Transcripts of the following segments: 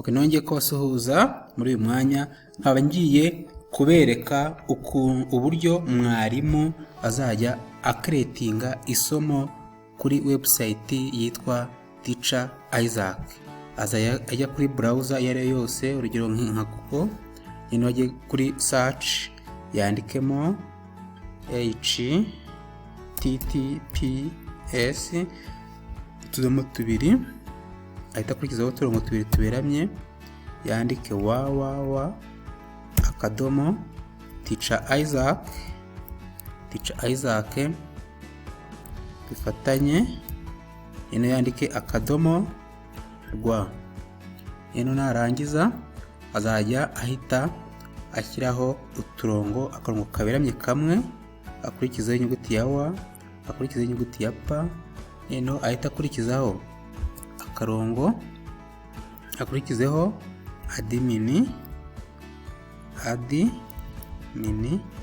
nongeye kubasuhuza muri uyu mwanya, nkaba ngiye kubereka uburyo mwarimu azajya akreatinga isomo kuri website yitwa Teacher Isaac. Ajya kuri browser iyo ari yo yose, urugero nka Google, ajye kuri search yandikemo https utudomo tubiri, ahita akurikizaho uturongo tubiri tuberamye, yandike www akadomo Teacher Isaac bifatanye, yandike akadomo rwa. Narangiza azajya ahita ashyiraho uturongo, akarongo kaberamye kamwe, akurikizaho inyuguti ya w, akurikizaho inyuguti ya p, ahita akurikizaho akarongo, akurikizeho admin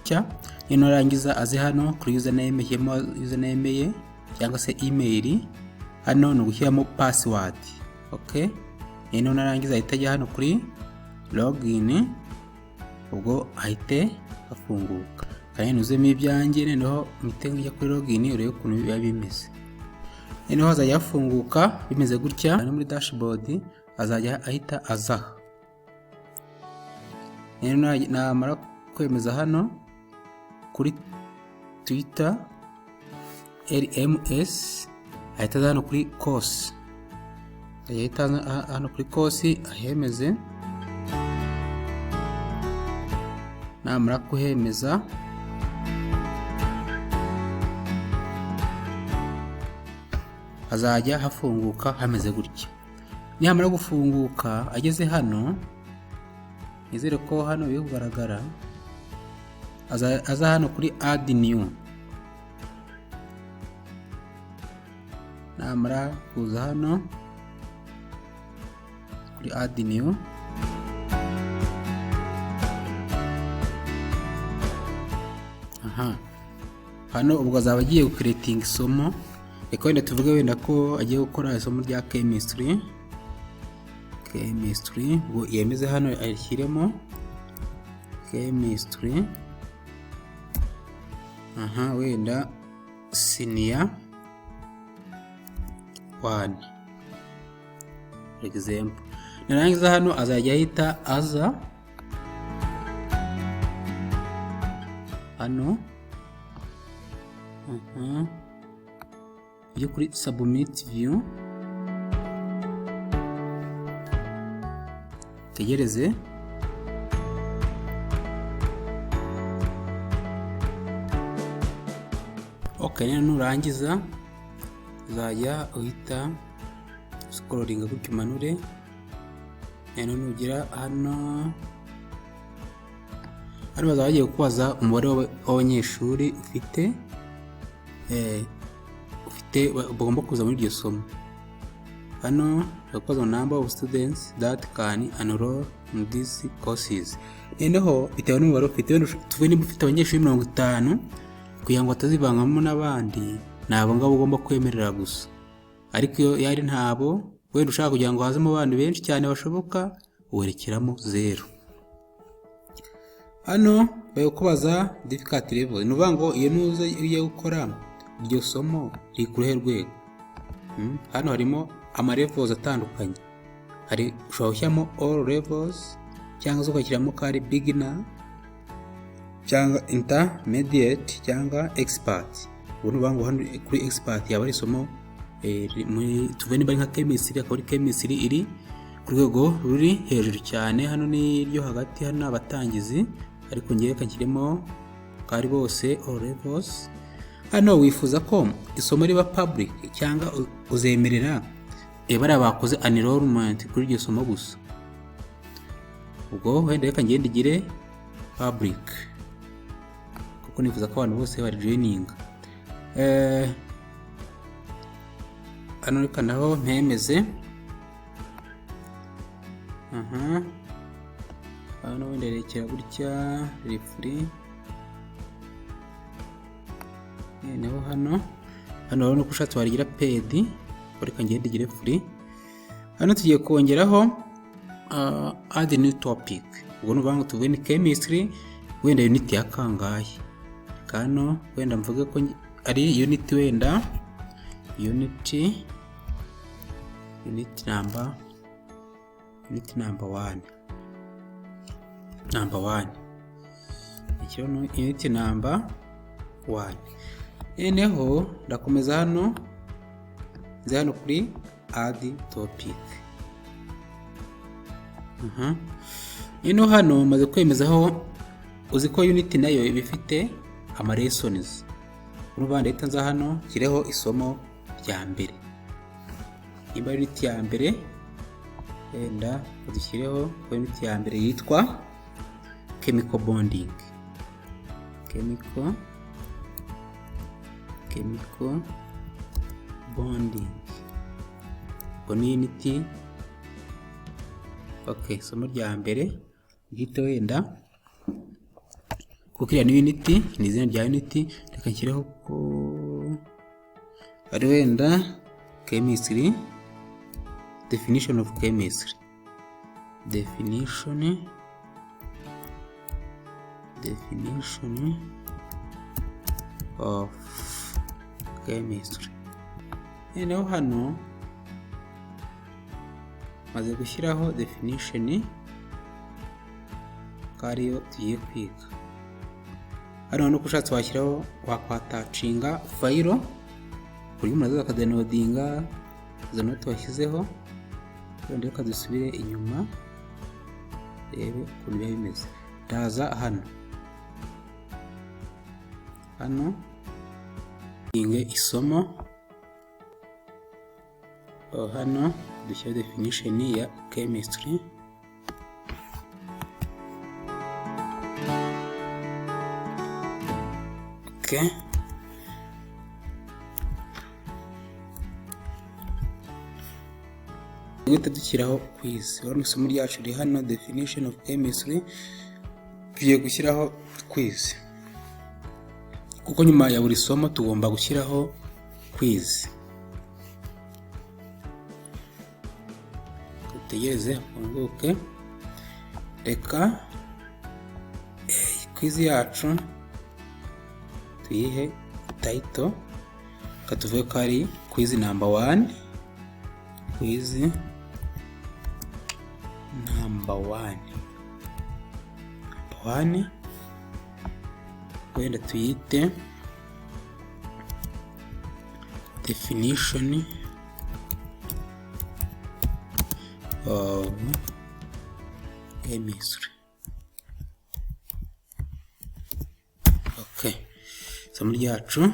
cya. Narangiza aze hano kuri username ye cyangwa se email, hano ni ugushyiramo password. Narangiza ahita ajya hano kuri login, ubwo ahite afunguka. Kandi nuzemo ibyanjye, noneho mpite njya kuri login urebe ukuntu biba bimeze. Azajya afunguka bimeze gutya. Hano muri dashboard azajya ahita aza. Namara kwemeza hano kuri Twitter LMS, ahita aza hano kuri course. Ahita hano kuri course ahemeze. Namara kuhemeza, hazajya hafunguka hameze gutya. Nyamara gufunguka ageze hano, nizere ko hano biri kugaragara, aza hano kuri add new. Namara kuza hano kuri add new, hano ubwo azaba agiye gucreating isomo. Reka wenda tuvuge wenda ko agiye gukora isomo rya chemistry. Ubwo yemeze hano ayishyiremo chemistry, wenda senior 1 example. Narangiza hano azajya ahita aza hano, ujye kuri submit view, tegereze. Nurangiza uzajya uhita scrollinga gutyo umanure. Nugira hano bazaba bagiye kubaza umubare w'abanyeshuri ufite bagomba kuza muri iryo somo. Hano bakubaza number of students that can enroll in these courses. Bitewe n'umubare ufite, tuvuge niba ufite abanyeshuri 50, kugira ngo atazivangamo n'abandi, nabo ngabo ugomba kwemerera gusa. Ariko iyo yari ntabo, wenda ushaka kugira ngo hazemo abantu benshi cyane bashoboka, werekeramo 0. Hano bayo kubaza difficulty level, nuvuga ngo iyo nuze ugiye gukora iryo somo riri ku ruhe rwego. Hano harimo ama levels atandukanye. Ushobora gushyiramo all levels, cyangwa ugashyiramo kari beginner, cyangwa intermediate, cyangwa expert. Nuvuga ngo hano kuri expert yaba ari isomo tuvuge niba nka chemistry, akaba ari chemistry iri ku rwego ruri hejuru cyane. Hano ni iryo hagati, hano abatangizi, ariko ngiye kanshyiremo kari bose all levels. Hano wifuza ko isomo riba public, cyangwa uzemerera bari bakoze enrollment kuri iryo somo gusa. Ubwo wenda reka ngende igire public, kuko nifuza ko abantu bose bari joining. Hano reka naho mpemeze. Hano wenda rekera gutya refree. Naho hano urabona ko ushatse warigira paid, reka ngende igire free. Hano tugiye kongeraho add new topic. Ubwo nuvuga ngo tuvuge ni chemistry, wenda unit ya kangahe. Kano wenda mvuge ko ari unit wenda unit number 1. Ikiro unit number 1. Eneho ndakomeza hano kuri add topic. Ino hano maze kwemezaho uzi ko unit nayo ibifite ama lessons. Urumva ndahita nza hano kireho isomo rya mbere. Imba unit ya mbere wenda dushyireho unit ya mbere yitwa chemical bonding. Chemical bonding. Ni unit. Okay, isomo rya mbere gito wenda kuko iriya ni unit, ni izina rya unit. Reka nshyireho ko ari wenda chemistry, definition of chemistry. Definition of chemistry. Noneho hano maze gushyiraho definition kariyo tugiye kwiga. Hano no kushatse washyiraho wakwatacinga file kuri umuntu azaza akadownloadinga izo note washyizeho, wenda ukazisubire inyuma rebe ukuntu biba bimeze. Ndaza hano inge isomo. Hano dushyira definition ya chemistry. Okay. Ngita dushyiraho quiz. Wano isomo ryacu ri hano definition of chemistry. Tugiye gushyiraho quiz. Kuko nyuma ya buri somo tugomba gushyiraho quiz. Tutegereze funguke. Reka quiz yacu tuyihe title. Katuvuge ko ari quiz number 1. Quiz number 1. Wenda tuyite definition of chemistry. Okay, isomo ryacu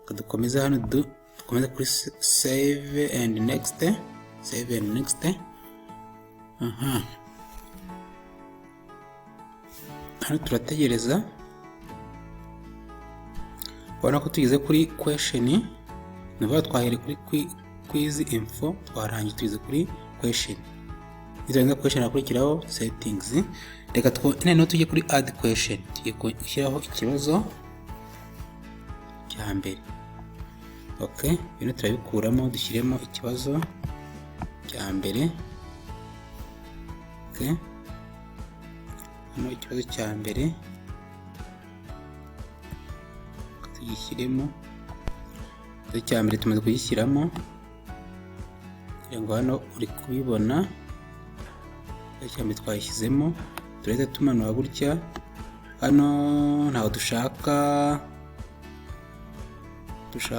kadukomeza hano dukomeza kuri save and next. Hano turategereza. Ubona ko tugeze kuri question. Nuvuga twahere kuri quiz info, twarangiye tugeze kuri question. Izo question akurikiraho settings. Reka noneho tujye kuri add question. Tugiye gushyiraho ikibazo cya mbere. Okay, bino turabikuramo dushyiremo ikibazo cya mbere. Okay, hano ikibazo cya mbere tugishyiremo. Ikibazo cya mbere tumaze kugishyiramo, ngo hano uri kubibona. Ikibazo cya mbere twayishyizemo. Turahita tumanura gutya. Hano ntaho dushaka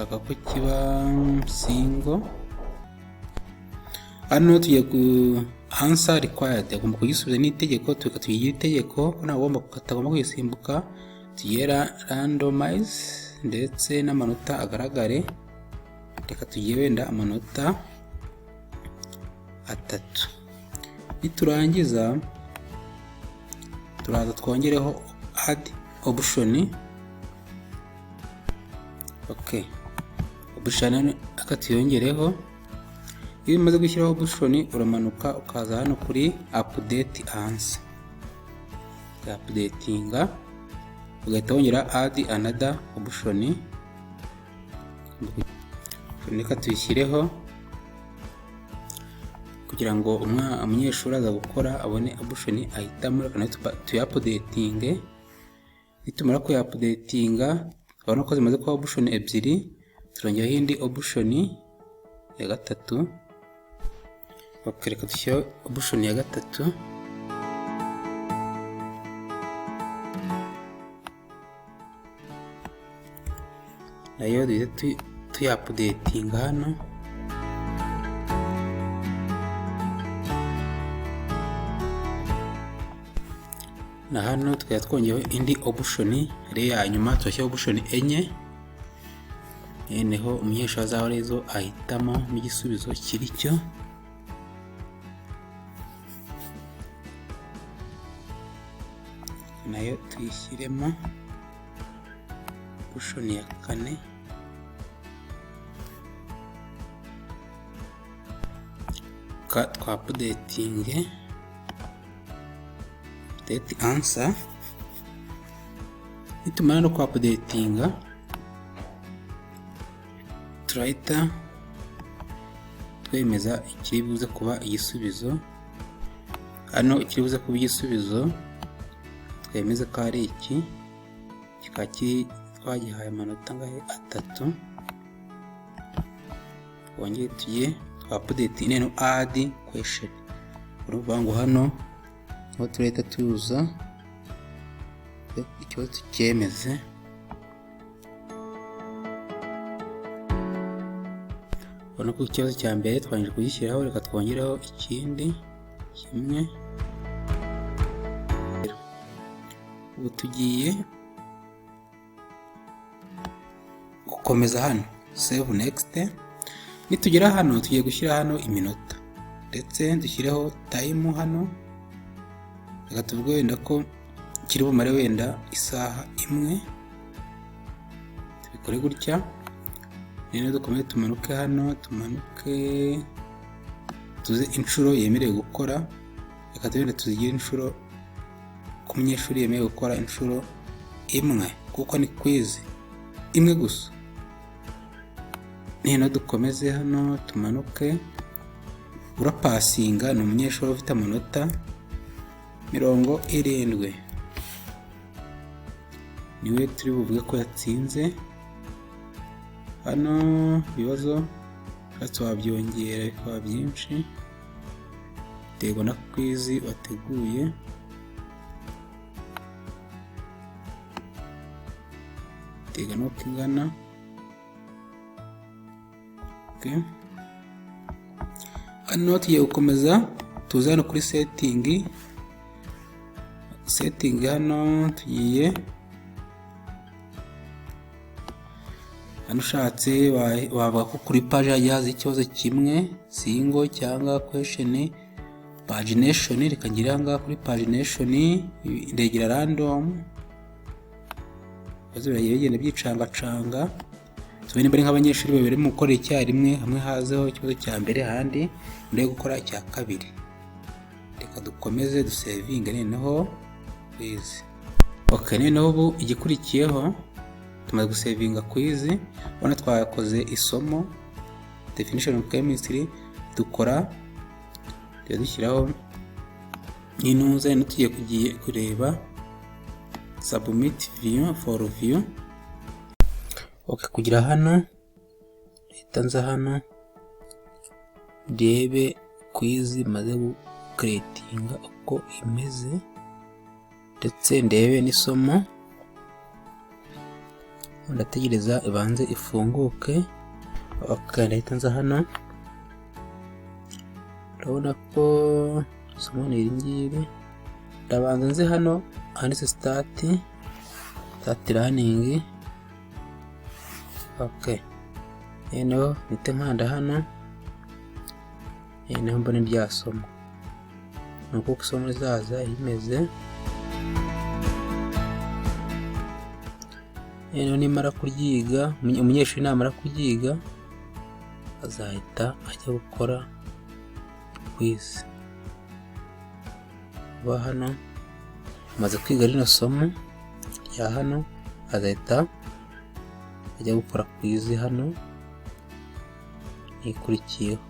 ko kiba single. Hano tugiye ku answer required, agomba kugisubiza n'itegeko. Tuyigira itegeko ko nagomba katagomba kuyisimbuka. Tugera randomize ndetse n'amanota agaragare. Reka tugiye wenda amanota 3. Niturangiza turaza twongereho add option. Okay, option akatiyongereho. Iyo umaze gushyiraho option uramanuka ukaza hano kuri update answer. Updatinga ugahita wongera add another option. Reka tuyishyireho kugira ngo umunyeshuri aza gukora abone option ahitamo. Tuyapudetinge, nitumara kuyapudetinga urabona ko zimaze kuba option ebyiri, turongeraho indi option ya gatatu. Reka dushyiraho option ya gatatu, nayo duhita tuyapudetinga hano. Na hano tukaba twongeyeho indi option ari ya nyuma, turashyiraho option enye, niho umunyeshuri azaba arizo ahitamo n'igisubizo kiri cyo. Nayo tuyishyiremo option ya kane, twapudetinge update answer. Nitumara no kuapudetinga turahita twemeza ikiri buze kuba igisubizo. Hano ikiri buze kuba igisubizo twemeza ko ari iki, kikaba twagihaye amanota ngahe 3. Twongeye tugiye twapudetinga neno add question. Urumva ngo hano aho turahita tuza ikibazo tukemeze. Ubona ko ikibazo cya mbere twangije kugishyiraho, reka twongeraho ikindi kimwe. Ubu tugiye gukomeza hano save next. Nitugera hano tugiye gushyira hano iminota ndetse dushyireho time hano. Reka tuvuge wenda ko kiri bumare wenda isaha imwe, tubikore gutya. Rero dukomeze tumanuke hano, tumanuke tuze inshuro yemerewe gukora. Reka tugende tuzigire inshuro ku munyeshuri yemerewe gukora inshuro imwe, kuko ni quiz imwe gusa. Rero dukomeze hano tumanuke. Urapasinga ni umunyeshuri ufite amanota 70, niwe turi buvuge ko yatsinze. Hano ibibazo wabyongera bikaba byinshi biterwa na quiz wateguye. Tega no kingana. Okay. Hano tugiye gukomeza tuza hano kuri setting. Hano tugiye hano ushatse wavuga ko kuri page yaza ikibazo kimwe single cyangwa question pagination. Reka ngira ngaha kuri pagination ndegira random, bazira yegenda byicangacanga. Tubene bari nk'abanyeshuri babiri mu gukora icyarimwe, hamwe hazeho ikibazo cya mbere handi ndeye gukora icya kabiri. Reka dukomeze dusavinge noneho quiz. Okay, noneho ubu igikurikiyeho tumaze gusavinga quiz. Ubona twakoze isomo definition of chemistry, dukora dushyiraho inuza tugiye kugiye kureba submit view for view. Okay, kugira hano itanza hano ndebe quiz maze gucreatinga uko imeze ndetse ndebe n'isomo. Ndategereza ibanze ifunguke. Okay, ndahitanza hano urabona ko isomo ni iringiri. Ndabanza nze hano handitse start running. Okay, eno nite nkanda hano eno mbone rya somo nuko isomo rizaza imeze. Eno nimara kuryiga, umunyeshuri namara kuryiga azahita ajya gukora quiz. Ba hano amaze kwiga rino somo ya hano azahita ajya gukora quiz hano ikurikiyeho.